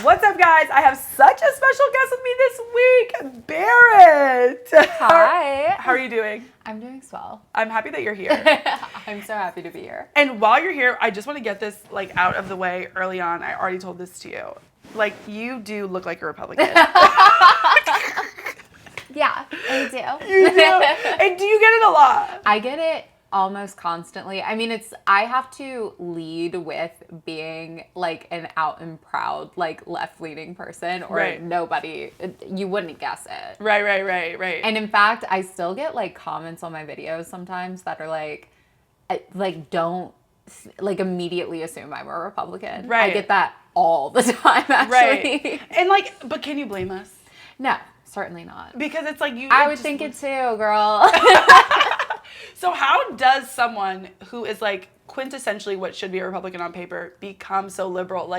What's up, guys? I have such a special guest with me this week, Barrett. Hi. How are you doing? I'm doing swell. I'm happy that you're here. I'm so happy to be here. And while you're here, I just want to get this out of the way early on. I already told this to you. You do look like a Republican. Yeah, I do. You do? And do you get it a lot? I get it almost constantly. I mean, I have to lead with being an out and proud, left-leaning person, or right. Nobody, you wouldn't guess it. Right. And in fact, I still get comments on my videos sometimes that are don't immediately assume I'm a Republican. Right. I get that all the time, actually. Right. And but can you blame us? No, certainly not. Because it's I would think it too, girl. So how does someone who is quintessentially what should be a Republican on paper become so liberal?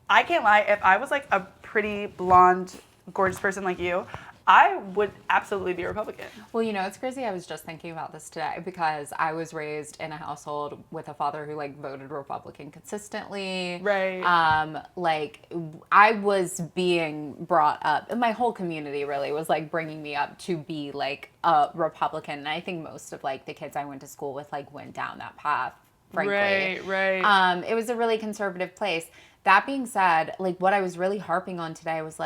I can't lie, if I was a pretty blonde, gorgeous person like you, I would absolutely be a Republican. Well, it's crazy. I was just thinking about this today because I was raised in a household with a father who voted Republican consistently. Right. I was being brought up, and my whole community really was bringing me up to be a Republican. And I think most of the kids I went to school with went down that path, frankly. Right. It was a really conservative place. That being said, what I was really harping on today was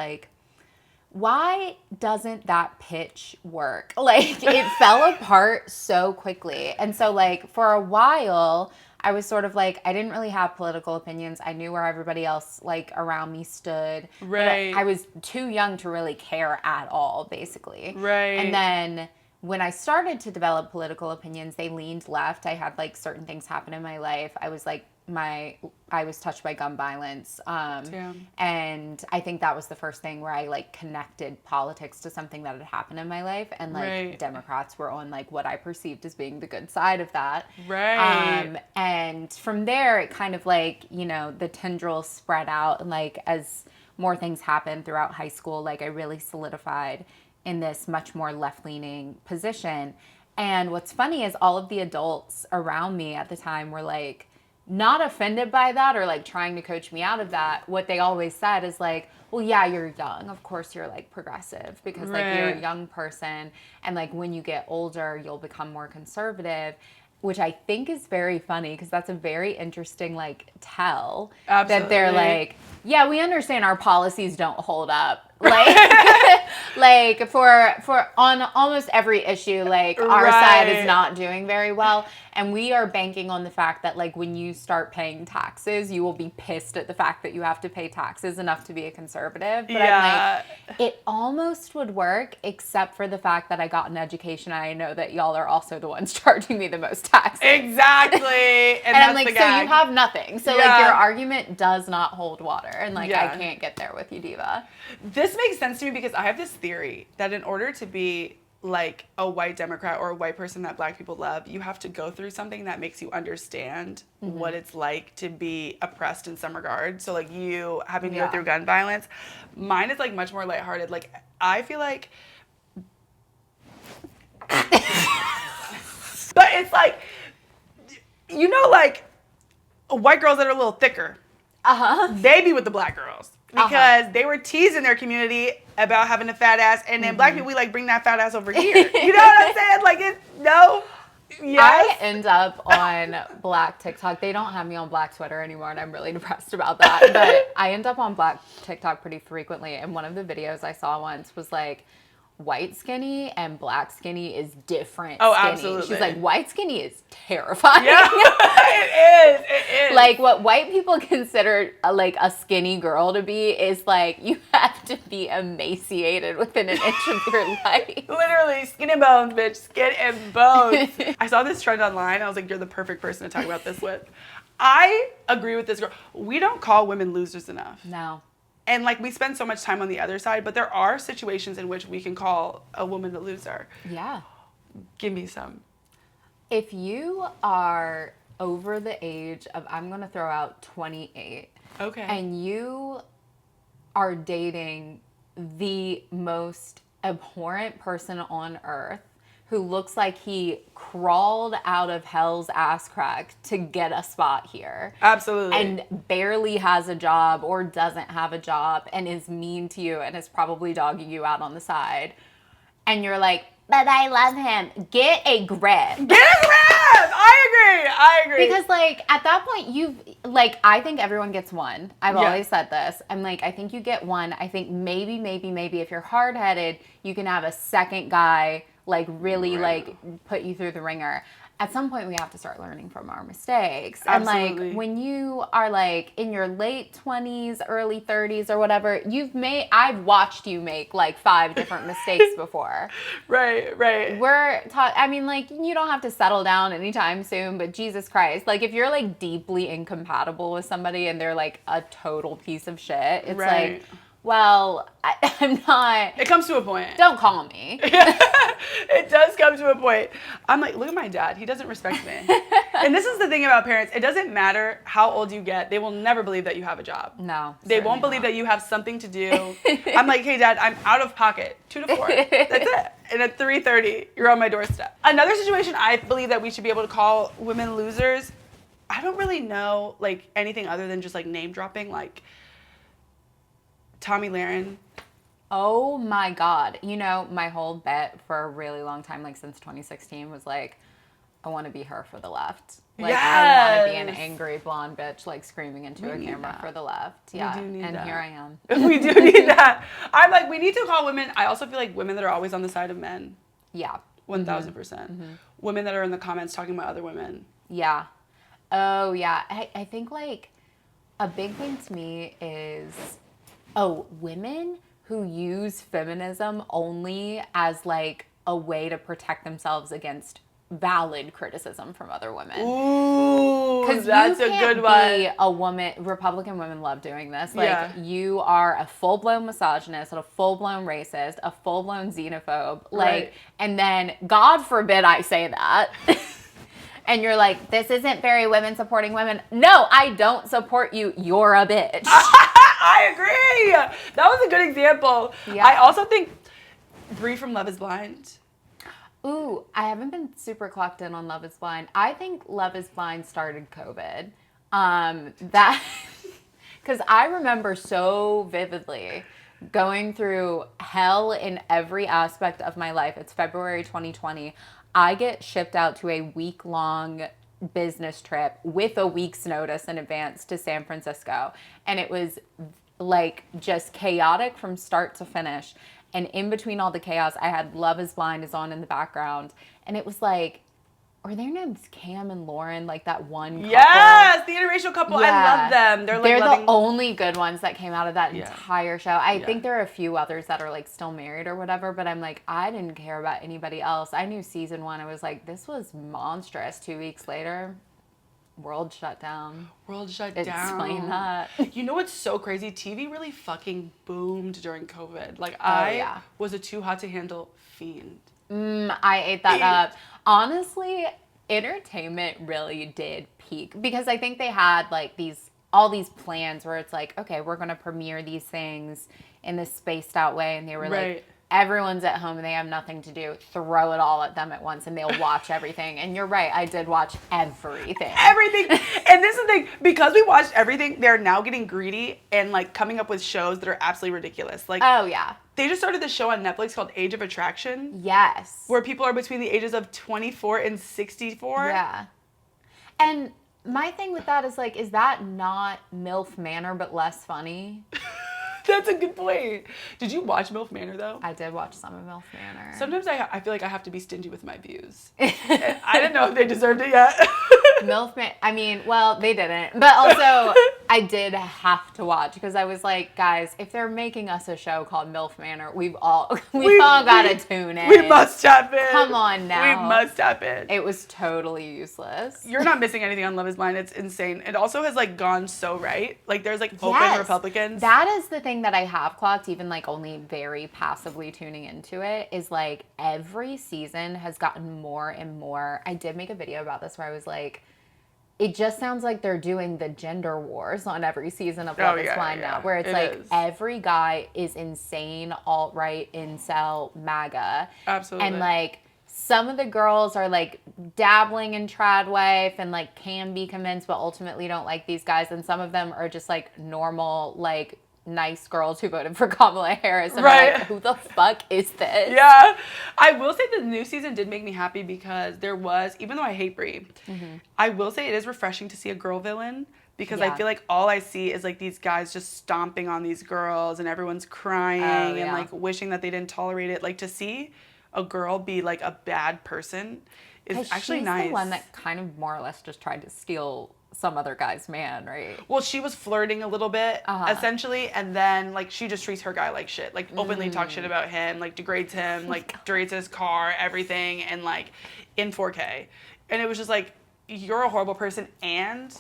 why doesn't that pitch work? It fell apart so quickly. And so, for a while, I was sort of I didn't really have political opinions. I knew where everybody else, around me stood. Right. I was too young to really care at all, basically. Right. And then when I started to develop political opinions, they leaned left. I had, certain things happen in my life. I was, I was touched by gun violence. And I think that was the first thing where I connected politics to something that had happened in my life. And right. Democrats were on what I perceived as being the good side of that. Right. And from there, it kind of the tendrils spread out. And as more things happened throughout high school, I really solidified in this much more left-leaning position. And what's funny is all of the adults around me at the time were not offended by that or trying to coach me out of that. What they always said is well, yeah, you're young. Of course you're progressive because right. You're a young person. And when you get older, you'll become more conservative, which I think is very funny because that's a very interesting tell. Absolutely. That they're yeah, we understand our policies don't hold up. For on almost every issue, our right. side is not doing very well. And we are banking on the fact that when you start paying taxes, you will be pissed at the fact that you have to pay taxes enough to be a conservative. But yeah. I'm it almost would work except for the fact that I got an education. And I know that y'all are also the ones charging me the most taxes. Exactly. And I'm that's the so gag. you have nothing. So yeah. Your argument does not hold water. And yeah. I can't get there with you, Diva. This makes sense to me because I have this theory that in order to be a white Democrat or a white person that Black people love, you have to go through something that makes you understand mm-hmm. what it's like to be oppressed in some regard. So you having to yeah. go through gun violence. Mine is much more lighthearted. I feel but it's white girls that are a little thicker. They be with the Black girls. Because they were teasing their community about having a fat ass, and then mm-hmm. Black people, we bring that fat ass over here. You know what I'm saying? No. Yes. I end up on Black TikTok. They don't have me on Black Twitter anymore, and I'm really depressed about that. But I end up on Black TikTok pretty frequently, and one of the videos I saw once was white skinny and Black skinny is different. Oh, skinny. absolutely. She's white skinny is terrifying. Yeah, it is. What white people consider a skinny girl to be is you have to be emaciated within an inch of your life. Literally, skin and bones, bitch. Skin and bones. I saw this trend online. I was you're the perfect person to talk about this with. I agree with this girl. We don't call women losers enough. No. And we spend so much time on the other side, but there are situations in which we can call a woman a loser. Yeah. Give me some. If you are over the age of, I'm going to throw out 28. Okay. And you are dating the most abhorrent person on earth who looks like he crawled out of hell's ass crack to get a spot here. Absolutely. And barely has a job or doesn't have a job and is mean to you and is probably dogging you out on the side. And you're like, but I love him. Get a grip. Get a grip! I agree. Because, like, at that point, I think everyone gets one. I've always said this. I'm like, I think you get one. I think maybe if you're hard-headed, you can have a second guy, like, really, like, put you through the ringer. At some point, we have to start learning from our mistakes. Absolutely. And, like, when you are, like, in your late 20s, early 30s or whatever, I've watched you make, like, 5 different mistakes before. Right. I mean, like, you don't have to settle down anytime soon, but Jesus Christ. Like, if you're, like, deeply incompatible with somebody and they're, like, a total piece of shit, it's like, well, I'm not. It comes to a point. Don't call me. It does come to a point. I'm like, look at my dad. He doesn't respect me. And this is the thing about parents. It doesn't matter how old you get. They will never believe that you have a job. No. They won't believe that you have something to do. I'm like, hey, Dad, I'm out of pocket. 2 to 4. That's it. And at 3:30, you're on my doorstep. Another situation I believe that we should be able to call women losers, I don't really know, like, anything other than just, like, name dropping, like Tommy Lahren. Oh my God. You know, my whole bet for a really long time, like since 2016, was like, I want to be her for the left. Like, I want to be an angry blonde bitch, like screaming into a camera for the left. Yeah. And here I am. We do need that. I'm like, we need to call women. I also feel like women that are always on the side of men. Yeah. 1,000%. Women that are in the comments talking about other women. Yeah. Oh, yeah. I think, like, a big thing to me is, women who use feminism only as, like, a way to protect themselves against valid criticism from other women. Ooh, that's a good one. Be a woman. Republican women love doing this. Like, you are a full-blown misogynist, a full-blown racist, a full-blown xenophobe. Like, and then, God forbid I say that. And you're like, this isn't very women supporting women. No, I don't support you. You're a bitch. I agree. That was a good example. Yeah. I also think Brie from Love is Blind. Ooh, I haven't been super clocked in on Love is Blind. I think Love is Blind started COVID. Because I remember so vividly going through hell in every aspect of my life. It's February 2020. I get shipped out to a week-long business trip with a week's notice in advance to San Francisco. And it was like just chaotic from start to finish. And in between all the chaos, I had Love is Blind is on in the background. And it was like, are their names Cam and Lauren, like that one couple? Yes, the interracial couple. Yeah. I love them. They're the only good ones that came out of that entire show. I think there are a few others that are like still married or whatever, but I'm like, I didn't care about anybody else. I knew season 1. I was like, this was monstrous. 2 weeks later, world shut down. Explain that. You know what's so crazy? TV really fucking boomed during COVID. Like, I was a too hot to handle fiend. I ate that up. Honestly, entertainment really did peak because I think they had like all these plans where it's like, okay, we're going to premiere these things in this spaced out way. And they were like, everyone's at home and they have nothing to do. Throw it all at them at once and they'll watch everything. And you're right. I did watch everything. And this is the thing. Because we watched everything, they're now getting greedy and like coming up with shows that are absolutely ridiculous. Like, oh, yeah. They just started this show on Netflix called Age of Attraction. Yes. Where people are between the ages of 24 and 64. Yeah. And my thing with that is like, is that not MILF Manor but less funny? That's a good point. Did you watch MILF Manor, though? I did watch some of MILF Manor. Sometimes I feel like I have to be stingy with my views. I didn't know if they deserved it yet. MILF Manor, I mean, well, they didn't. But also, I did have to watch because I was like, guys, if they're making us a show called MILF Manor, we've all got to tune in. We must tap in. Come on now. We must tap in. It was totally useless. You're not missing anything on Love is Blind. It's insane. It also has, like, gone so right. Like, there's, like, open Republicans. That is the thing that I have clocked, even, like, only very passively tuning into it, is, like, every season has gotten more and more. I did make a video about this where I was like, it just sounds like they're doing the gender wars on every season of Love is Blind now, where it's like every guy is insane, alt-right, incel, MAGA. Absolutely. And like some of the girls are like dabbling in trad wife and like can be convinced, but ultimately don't like these guys. And some of them are just like normal, like nice girls who voted for Kamala Harris. And are like, who the fuck is this? Yeah. I will say the new season did make me happy because there was, even though I hate Brie, I will say it is refreshing to see a girl villain. Because I feel like all I see is like these guys just stomping on these girls and everyone's crying and like wishing that they didn't tolerate it. Like to see a girl be like a bad person is actually nice. She's the one that kind of more or less just tried to steal some other guy's man, right? Well, she was flirting a little bit, essentially, and then like she just treats her guy like shit. Like openly talks shit about him, like degrades him, like degrades his car, everything, and like in 4K. And it was just like, you're a horrible person and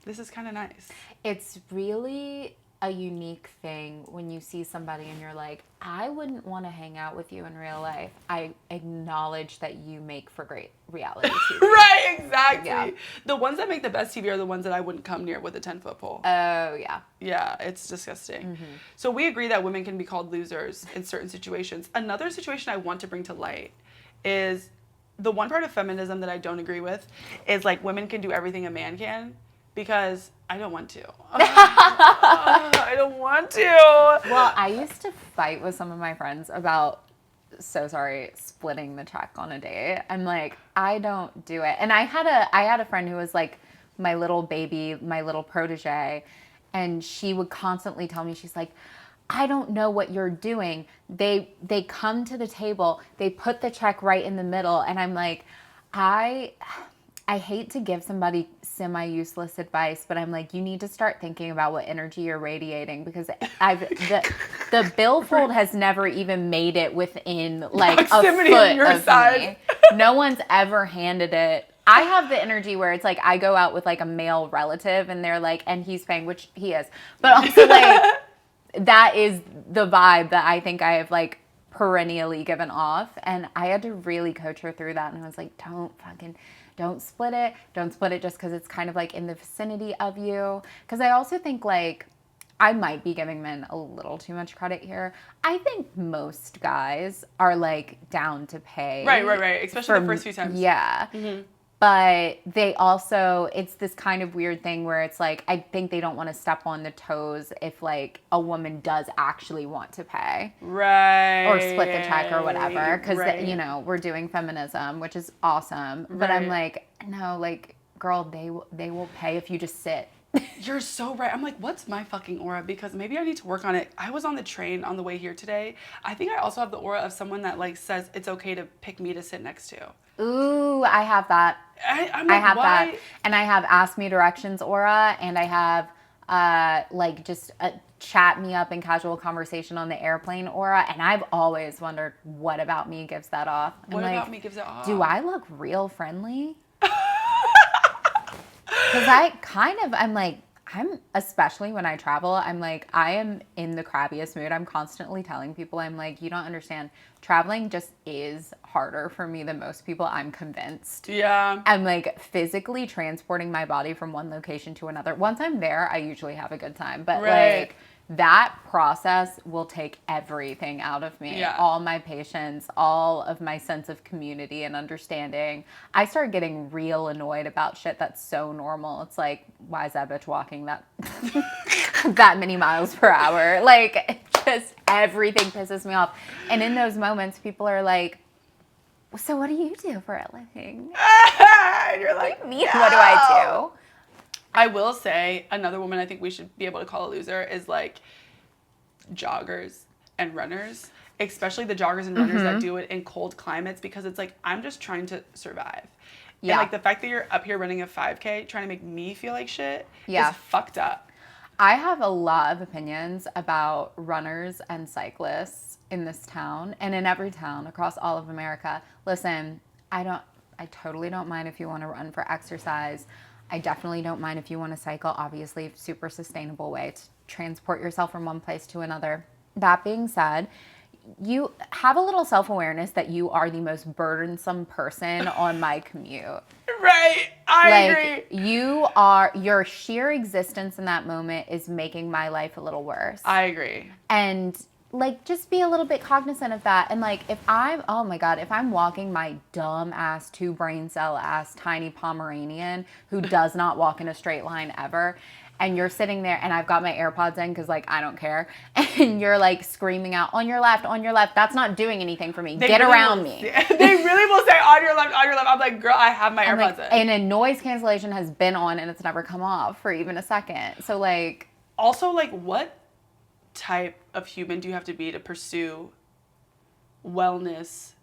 this is kind of nice. It's really a unique thing when you see somebody and you're like, I wouldn't want to hang out with you in real life. I acknowledge that you make for great reality TV. Right, exactly. Yeah. The ones that make the best TV are the ones that I wouldn't come near with a 10-foot pole. Oh, yeah. Yeah, it's disgusting. So we agree that women can be called losers in certain situations. Another situation I want to bring to light is the one part of feminism that I don't agree with is like women can do everything a man can. Because I don't want to. I don't want to. Well, I used to fight with some of my friends about, splitting the check on a date. I'm like, I don't do it. And I had a friend who was like my little baby, my little protege. And she would constantly tell me, she's like, I don't know what you're doing. They come to the table, they put the check right in the middle. And I'm like, I hate to give somebody semi-useless advice, but I'm like, you need to start thinking about what energy you're radiating because the billfold has never even made it within like proximity a foot of your side. Me. No one's ever handed it. I have the energy where it's like I go out with like a male relative and they're like, and he's paying, which he is, but also like that is the vibe that I think I have like perennially given off, and I had to really coach her through that, and I was like, don't split it. Don't split it just because it's kind of like in the vicinity of you. Because I also think like I might be giving men a little too much credit here. I think most guys are like down to pay. Right. Especially the first few times. Yeah. But they also, it's this kind of weird thing where it's like, I think they don't want to step on the toes if like a woman does actually want to pay. Right. Or split the check or whatever. Because, you know, we're doing feminism, which is awesome. But I'm like, no, like, girl, they will pay if you just sit. You're so right. I'm like, what's my fucking aura? Because maybe I need to work on it. I was on the train on the way here today. I think I also have the aura of someone that like says it's okay to pick me to sit next to. Ooh, I have that. I'm like, I have why? that. And I have ask me directions aura, and I have like just a chat me up in casual conversation on the airplane aura. And I've always wondered what about me gives that off. What about me gives it off? Do I look real friendly? Because I'm like, especially when I travel, I'm like, I am in the crabbiest mood. I'm constantly telling people, I'm like, you don't understand. Traveling just is harder for me than most people. I'm convinced. Yeah. I'm like physically transporting my body from one location to another. Once I'm there, I usually have a good time. But like that process will take everything out of me. Yeah. All my patience, all of my sense of community and understanding. I start getting real annoyed about shit that's so normal. It's like, why is that bitch walking that that many miles per hour? Like, just everything pisses me off. And in those moments, people are like, so what do you do for a living? And you're like, what do you mean, what do I do? I will say another woman I think we should be able to call a loser is like joggers and runners, especially the joggers and runners that do it in cold climates, because it's like, I'm just trying to survive. Yeah. And like the fact that you're up here running a 5K trying to make me feel like shit is fucked up. I have a lot of opinions about runners and cyclists in this town and in every town across all of America. Listen, I totally don't mind if you want to run for exercise. I definitely don't mind if you want to cycle. Obviously, super sustainable way to transport yourself from one place to another. That being said, you have a little self-awareness that you are the most burdensome person on my commute. Right. I agree. Your sheer existence in that moment is making my life a little worse. I agree. And like, just be a little bit cognizant of that. And like, oh my God, if I'm walking my dumb ass, 2 brain cell ass, tiny Pomeranian who does not walk in a straight line ever, and you're sitting there and I've got my AirPods in because like, I don't care. And you're like screaming out, on your left, that's not doing anything for me. Get around me. They really will say on your left, on your left. I'm like, girl, I have my AirPods in. And a noise cancellation has been on and it's never come off for even a second. So like. Also, like, what type of human do you have to be to pursue wellness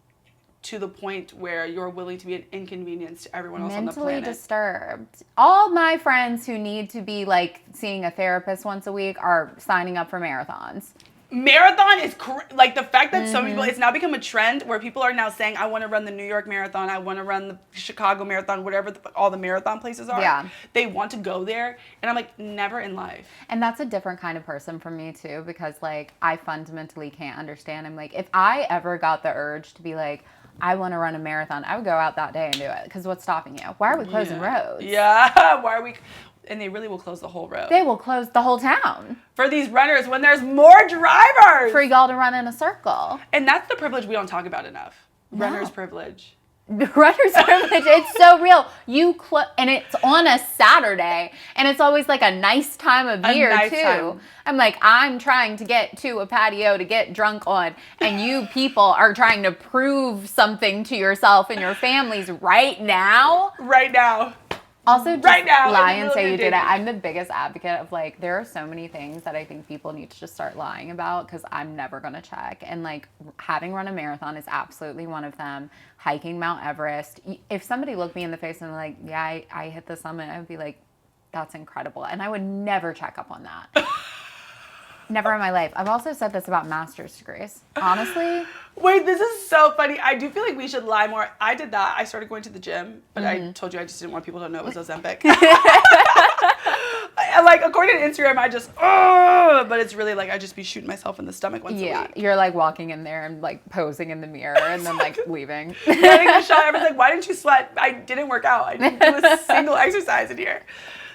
to the point where you're willing to be an inconvenience to everyone else on the planet? Mentally disturbed. All my friends who need to be like seeing a therapist once a week are signing up for marathons. Marathon is like the fact that some people, it's now become a trend where people are now saying, I want to run the New York Marathon, I want to run the Chicago Marathon, whatever all the marathon places are. Yeah. They want to go there. And I'm like, never in life. And that's a different kind of person from me too, because like I fundamentally can't understand. I'm like, if I ever got the urge to be like, I want to run a marathon, I would go out that day and do it. Because what's stopping you? Why are we closing roads? Yeah. Why are we? And they really will close the whole road. They will close the whole town. For these runners when there's more drivers. For y'all to run in a circle. And that's the privilege we don't talk about enough. No. Runner's privilege. Runner's privilege. It's so real. And it's on a Saturday. And it's always like a nice time of year too. Time. I'm like, I'm trying to get to a patio to get drunk on. And you people are trying to prove something to yourself and your families right now. Right now. Also, just lie and say you did it. I'm the biggest advocate of like, there are so many things that I think people need to just start lying about because I'm never going to check. And like having run a marathon is absolutely one of them. Hiking Mount Everest. If somebody looked me in the face and like, yeah, I hit the summit, I would be like, that's incredible. And I would never check up on that. Never in my life. I've also said this about master's degrees. Honestly. Wait, this is so funny. I do feel like we should lie more. I did that. I started going to the gym, but I told you I just didn't want people to know it was Ozempic. Like, according to Instagram, I just, but it's really like I just be shooting myself in the stomach once a week. Yeah, you're like walking in there and like posing in the mirror and then like leaving. Getting a shot. Everyone's like, why didn't you sweat? I didn't work out. I didn't do a single exercise in here.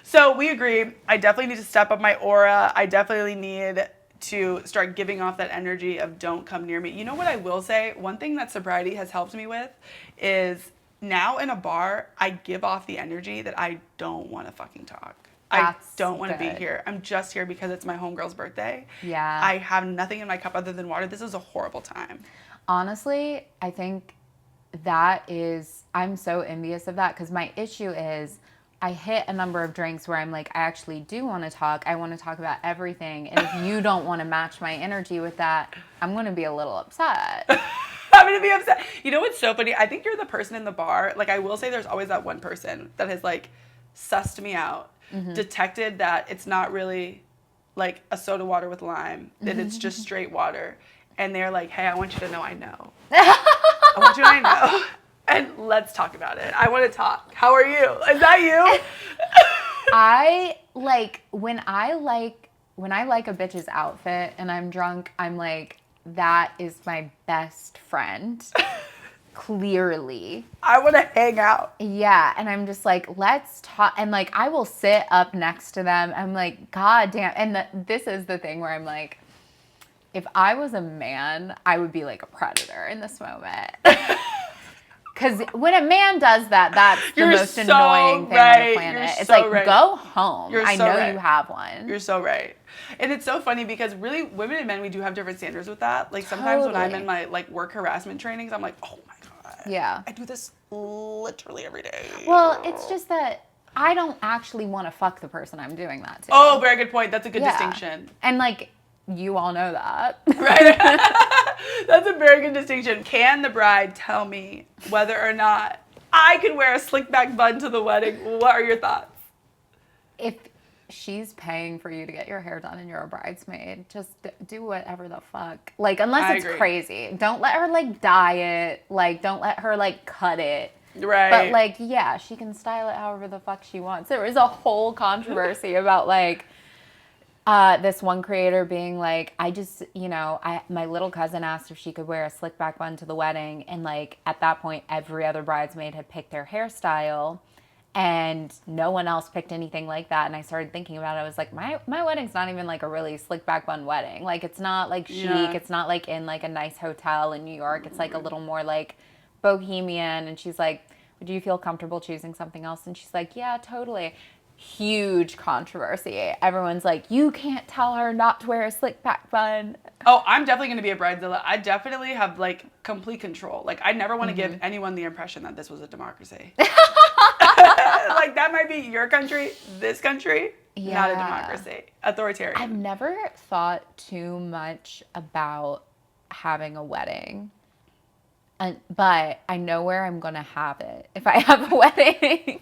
So we agree. I definitely need to step up my aura. I definitely need to start giving off that energy of don't come near me. You know what I will say? One thing that sobriety has helped me with is now in a bar, I give off the energy that I don't want to fucking talk. I don't want to be here. I'm just here because it's my homegirl's birthday. Yeah. I have nothing in my cup other than water. This is a horrible time. Honestly, I think I'm so envious of that because my issue is I hit a number of drinks where I'm like, I actually do want to talk. I want to talk about everything. And if you don't want to match my energy with that, I'm going to be a little upset. I'm going to be upset. You know what's so funny? I think you're the person in the bar. Like, I will say there's always that one person that has, like, sussed me out, detected that it's not really, like, a soda water with lime, that it's just straight water. And they're like, hey, I want you to know I know. I want you to know I know. And let's talk about it. I want to talk. How are you? Is that you? When I like a bitch's outfit and I'm drunk, I'm like, that is my best friend. Clearly. I want to hang out. Yeah. And I'm just like, let's talk. And like, I will sit up next to them. I'm like, God damn. And this is the thing where I'm like, if I was a man, I would be like a predator in this moment. Because when a man does that, that's the most annoying thing on the planet. It's like, go home. I know you have one. You're so right. And it's so funny because really, women and men, we do have different standards with that. Like sometimes when I'm in my like work harassment trainings, I'm like, oh my God. Yeah. I do this literally every day. Well, it's just that I don't actually want to fuck the person I'm doing that to. Oh, very good point. That's a good distinction. And like, you all know that. Right? That's a very good distinction. Can the bride tell me whether or not I can wear a slick back bun to the wedding? What are your thoughts? If she's paying for you to get your hair done and you're a bridesmaid, just do whatever the fuck. Like, unless it's crazy. Don't let her, like, dye it. Like, don't let her, like, cut it. Right. But, like, yeah, she can style it however the fuck she wants. There was a whole controversy about, like, this one creator being like, my little cousin asked if she could wear a slick back bun to the wedding. And like, at that point, every other bridesmaid had picked their hairstyle. And no one else picked anything like that. And I started thinking about it. I was like, my wedding's not even like a really slick back bun wedding. Like, it's not like chic. Yeah. It's not like in like a nice hotel in New York. It's like a little more like bohemian. And she's like, do you feel comfortable choosing something else? And she's like, yeah, totally. Huge controversy. Everyone's like, you can't tell her not to wear a slick back bun. Oh, I'm definitely going to be a bridezilla. I definitely have like complete control. Like, I never want to give anyone the impression that this was a democracy. Like, that might be your country, this country, not a democracy. Authoritarian. I've never thought too much about having a wedding. But I know where I'm going to have it if I have a wedding.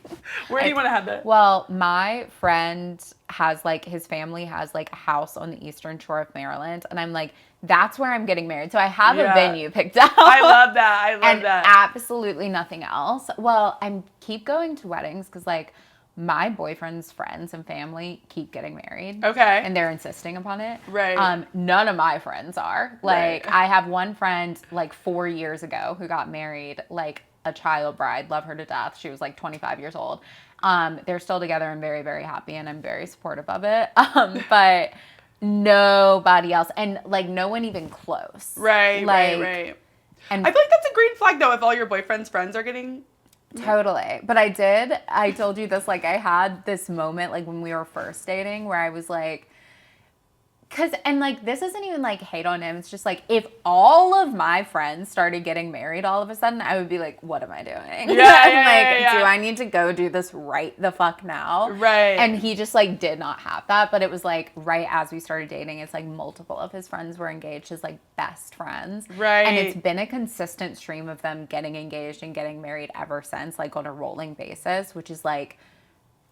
Where do you want to have that? Well, my friend has like, his family has like a house on the eastern shore of Maryland. And I'm like, that's where I'm getting married. So I have a venue picked out. I love that. I love and that. absolutely nothing else. Well, I keep going to weddings because like my boyfriend's friends and family keep getting married. Okay. And they're insisting upon it. Right. None of my friends are. Like, Right. I have one friend, like, 4 years ago who got married, like, a child bride. Love her to death. She was, like, 25 years old. They're still together and very, very happy, and I'm very supportive of it. But nobody else. And, like, no one even close. Right, like, right. And I feel like that's a green flag, though, if all your boyfriend's friends are getting... Totally. But I told you this, like, I had this moment, like, when we were first dating where I was like, and like, this isn't even like hate on him. It's just like, if all of my friends started getting married all of a sudden, I would be like, what am I doing? Yeah, do I need to go do this right the fuck now? Right. And he just like did not have that. But it was like right as we started dating, it's like multiple of his friends were engaged, his like best friends. Right. And it's been a consistent stream of them getting engaged and getting married ever since, like on a rolling basis, which is like,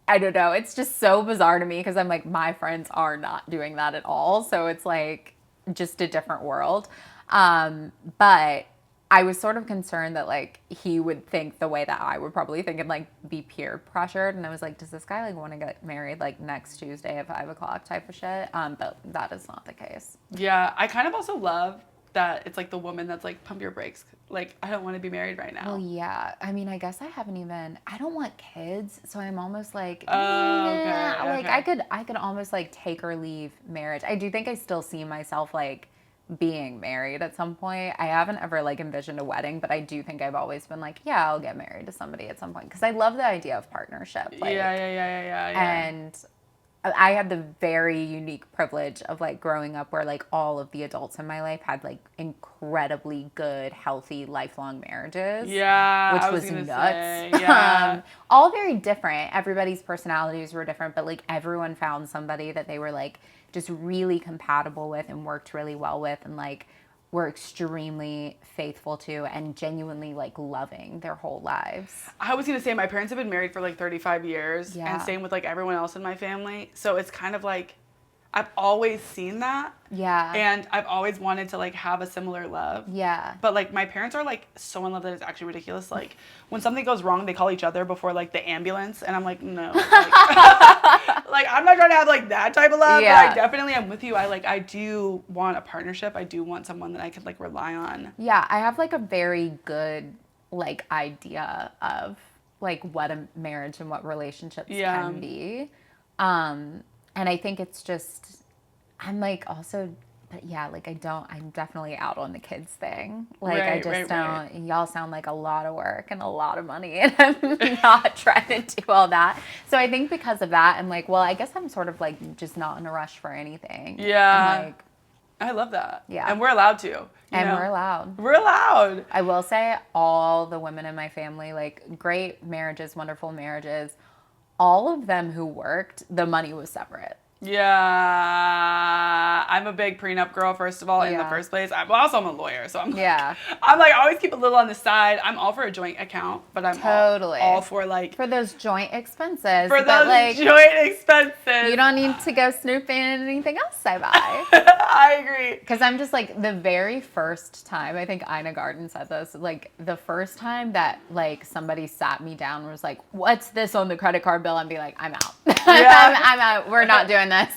I don't know. It's just so bizarre to me because I'm like, my friends are not doing that at all. So it's like just a different world. But I was sort of concerned that like he would think the way that I would probably think and like be peer pressured. And I was like, does this guy like want to get married like next Tuesday at 5 o'clock type of shit? But that is not the case. Yeah. I kind of also love that it's like the woman that's like, pump your brakes. Like, I don't want to be married right now. Well, yeah. I mean, I guess I don't want kids, so I'm almost like, Okay, like okay. I could almost like take or leave marriage. I do think I still see myself like being married at some point. I haven't ever like envisioned a wedding, but I do think I've always been like, yeah, I'll get married to somebody at some point because I love the idea of partnership. Like, Yeah. And I had the very unique privilege of like growing up where like all of the adults in my life had like incredibly good, healthy, lifelong marriages. Yeah. Which I was was gonna nuts. say, yeah. All very different. Everybody's personalities were different, but like everyone found somebody that they were like just really compatible with and worked really well with and like were extremely faithful to and genuinely like loving their whole lives. I was gonna say my parents have been married for like 35 years, Yeah. and same with like everyone else in my family. So it's kind of like I've always seen that, Yeah. and I've always wanted to like have a similar love. Yeah. But like my parents are like so in love that it's actually ridiculous. Like when something goes wrong, they call each other before like the ambulance, and I'm like, no, like, like I'm not trying to have like that type of love. Yeah. But I definitely am with you. I do want a partnership. I do want someone that I could like rely on. Yeah, I have like a very good like idea of like what a marriage and what relationships Yeah. can be. And I think it's just I'm like also but yeah, like I'm definitely out on the kids thing. Like I Right, just right. don't y'all sound like a lot of work and a lot of money and I'm not trying to do all that. So I think because of that I'm like, well, I guess I'm sort of like just not in a rush for anything. Yeah. I'm like, I love that. Yeah. And we're allowed to. and know? we're allowed. We're allowed. I will say all the women in my family, like great marriages, wonderful marriages, all of them who worked, the money was separate. Yeah, I'm a big prenup girl, first of all, in the Yeah. first place. I'm a lawyer, so I'm like, Yeah. I'm like, I always keep a little on the side. I'm all for a joint account, but I'm Totally. all for like, For those joint expenses. for but those like, joint expenses. you don't need to go snooping in anything else I buy. I agree. Because I'm just like, the very first time, I think Ina Garten said this, like the first time that like somebody sat me down and was like, what's this on the credit card bill? I'd be like, I'm out. Yeah. I'm out. We're not doing this.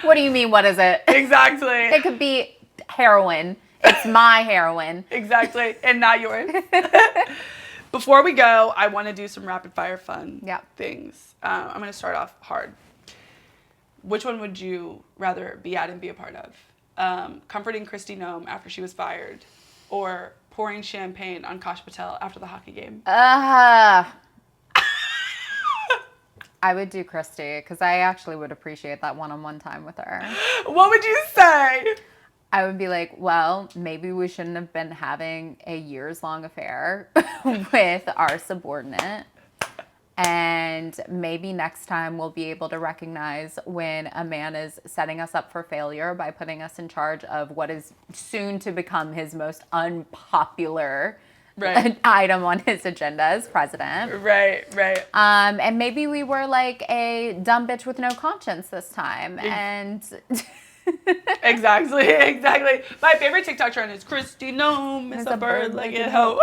What do you mean, what is it? Exactly. It could be heroin. It's my heroin. Exactly. And not yours. Before we go, I want to do some rapid fire fun Yep. things. I'm going to start off hard. Which one would you rather be at and be a part of? Comforting Kristi Noem after she was fired, or pouring champagne on Kash Patel after the hockey game? I would do Kristi because I actually would appreciate that one-on-one time with her. What would you say? I would be like, well, maybe we shouldn't have been having a years-long affair with our subordinate. And maybe next time we'll be able to recognize when a man is setting us up for failure by putting us in charge of what is soon to become his most unpopular item on his agenda as president. Right. And maybe we were like a dumb bitch with no conscience this time. And Exactly. My favorite TikTok trend is Kristi Noem is a bird-legged hoe.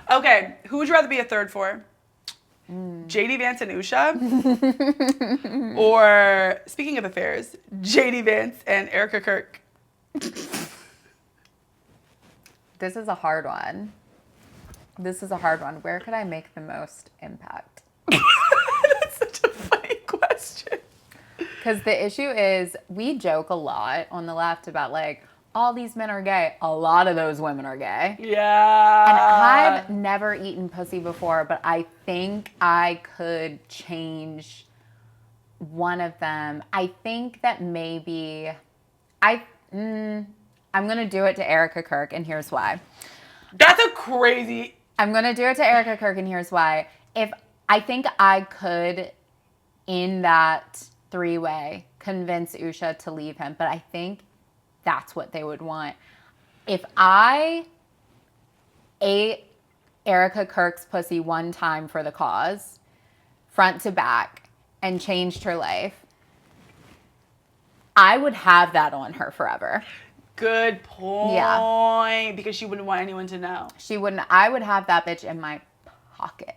Okay, who would you rather be a third for? JD Vance and Usha? Or, speaking of affairs, JD Vance and Erica Kirk? This is a hard one. Where could I make the most impact? That's such a funny question. Because the issue is, we joke a lot on the left about like, all these men are gay. A lot of those women are gay. Yeah. And I've never eaten pussy before, but I think I could change one of them. I think that maybe I'm going to do it to Erica Kirk, and here's why. That's a crazy... I'm going to do it to Erica Kirk, and here's why. If I think I could, in that three-way, convince Usha to leave him, but I think that's what they would want. If I ate Erica Kirk's pussy one time for the cause, front to back, and changed her life, I would have that on her forever. Good point. Yeah. Because she wouldn't want anyone to know. She wouldn't. I would have that bitch in my pocket.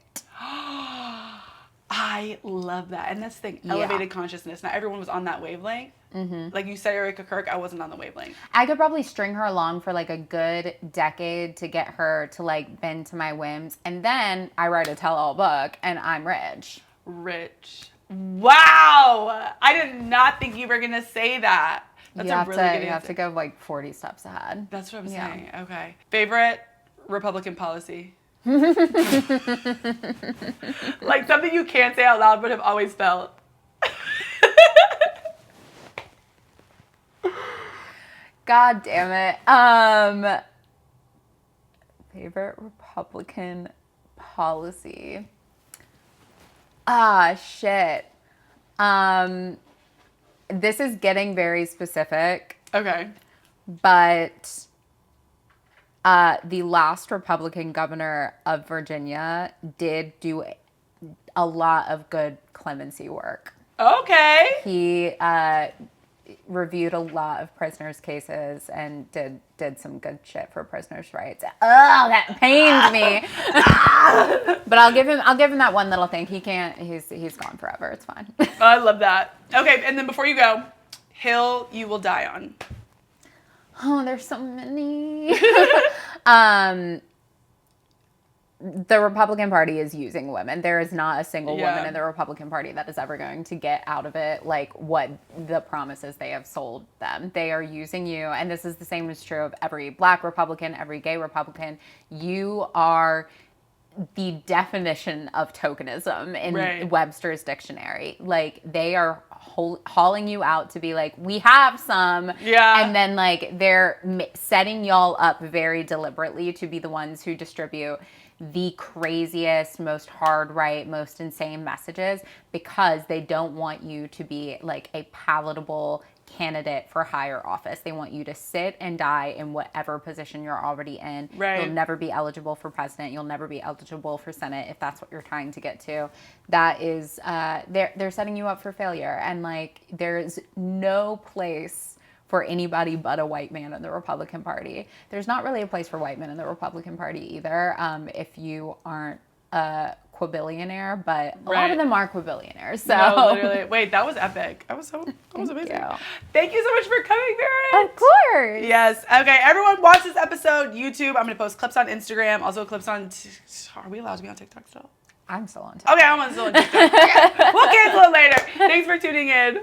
I love that. And that's the thing, elevated consciousness. Not everyone was on that wavelength. Mm-hmm. Like you said, Erica Kirk, I wasn't on the wavelength. I could probably string her along for like a good decade to get her to like bend to my whims. And then I write a tell-all book and I'm rich. Wow. I did not think you were going to say that. That's a really good answer. You have to go like 40 steps ahead. That's what I'm saying. Okay. Favorite Republican policy? Like something you can't say out loud but have always felt. God damn it. Favorite Republican policy. Shit. This is getting very specific. Okay. But the last Republican governor of Virginia did do a lot of good clemency work. Okay. He reviewed a lot of prisoners' cases and did some good shit for prisoners' rights. Oh, that pained me. But I'll give him that one little thing. He's gone forever. It's fine. I love that. Okay, and then before you go, hill you will die on. Oh, there's so many. The Republican Party is using women. There is not a single woman in the Republican Party that is ever going to get out of it like what the promises they have sold them. They are using you, and this is the same is true of every Black Republican, every gay Republican. You are the definition of tokenism in Webster's dictionary. Like, they are hauling you out to be like, we have some. Yeah. And then, like, they're setting y'all up very deliberately to be the ones who distribute the craziest, most hard right, most insane messages because they don't want you to be, like, a palatable candidate for higher office. They want you to sit and die in whatever position you're already in. Right. You'll never be eligible for president. You'll never be eligible for Senate if that's what you're trying to get to. That is, they're setting you up for failure. And like, there's no place for anybody but a white man in the Republican Party. There's not really a place for white men in the Republican Party either. If you aren't quabillionaire, but a lot Right. of them are quabillionaires. So No, literally. Wait, that was epic. That was amazing. you. Thank you so much for coming, Barrett. Of course. Yes. Okay, everyone watch this episode. YouTube. I'm going to post clips on Instagram. Also clips on... Are we allowed to be on TikTok still? I'm still on TikTok. Okay, I'm still on TikTok. Okay. We'll cancel it later. Thanks for tuning in.